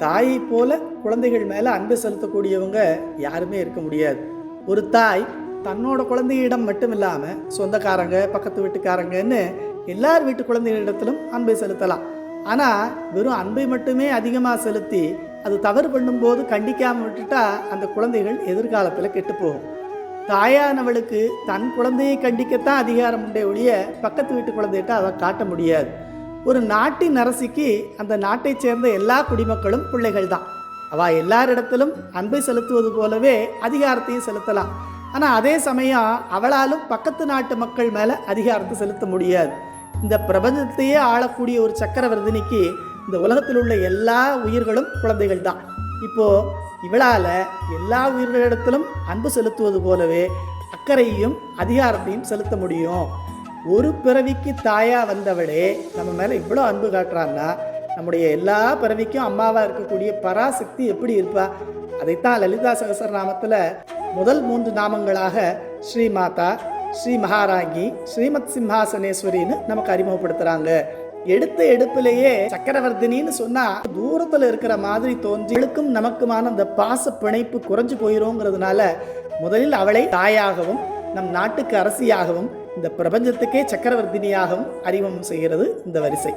தாயை போல குழந்தைகள் மேலே அன்பு செலுத்தக்கூடியவங்க யாருமே இருக்க முடியாது. ஒரு தாய் தன்னோட குழந்தையிடம் மட்டும் இல்லாமல் சொந்தக்காரங்க, பக்கத்து வீட்டுக்காரங்கன்னு எல்லார் வீட்டு குழந்தைகளிடத்திலும் அன்பை செலுத்தலாம். ஆனால் வெறும் அன்பை மட்டுமே அதிகமாக செலுத்தி அது தவறு பண்ணும்போது கண்டிக்காமல் விட்டுட்டா அந்த குழந்தைகள் எதிர்காலத்தில் கெட்டு போகும். தாயானவளுக்கு தன் குழந்தையை கண்டிக்கத்தான் அதிகாரம் உண்டே ஒழிய பக்கத்து வீட்டு குழந்தைகிட்ட அதை காட்ட முடியாது. ஒரு நாட்டின் அரசிக்கு அந்த நாட்டைச் சேர்ந்த எல்லா குடிமக்களும் பிள்ளைகள் தான். அவள் எல்லாரிடத்திலும் அன்பை செலுத்துவது போலவே அதிகாரத்தையும் செலுத்தலாம். ஆனால் அதே சமயம் அவளாலும் பக்கத்து நாட்டு மக்கள் மேலே அதிகாரத்தை செலுத்த முடியாது. இந்த பிரபஞ்சத்தையே ஆளக்கூடிய ஒரு சக்கரவர்த்தினிக்கு இந்த உலகத்தில் உள்ள எல்லா உயிர்களும் குழந்தைகள் தான். இப்போது இவளால் எல்லா உயிர்களிடத்திலும் அன்பு செலுத்துவது போலவே அக்கறையையும் அதிகாரத்தையும் செலுத்த முடியும். ஒரு பிறவிக்கு தாயாக வந்தவளே நம்ம மேலே இவ்வளோ அன்பு காட்டுறான்னா நம்முடைய எல்லா பிறவிக்கும் அம்மாவாக இருக்கக்கூடிய பராசக்தி எப்படி இருப்பா? அதைத்தான் லலிதா சகஸ்ரநாமத்தில் முதல் 3 நாமங்களாக ஸ்ரீ மாதா, ஸ்ரீ மகாராஜி, ஸ்ரீமத் சிம்ஹாசனேஸ்வரின்னு நமக்கு அறிமுகப்படுத்துகிறாங்க. எடுத்த எடுப்பிலேயே சக்கரவர்த்தினின்னு சொன்னால் தூரத்தில் இருக்கிற மாதிரி தோன்றிகளுக்கும் நமக்குமான அந்த பாச பிணைப்பு குறைஞ்சு போயிடும்ங்கிறதுனால முதலில் அவளை தாயாகவும் நம் நாட்டுக்கு அரசியாகவும் இந்த பிரபஞ்சத்துக்கே சக்கரவர்த்தினியாகவும் அறிமுகம் செய்கிறது இந்த வரிசை.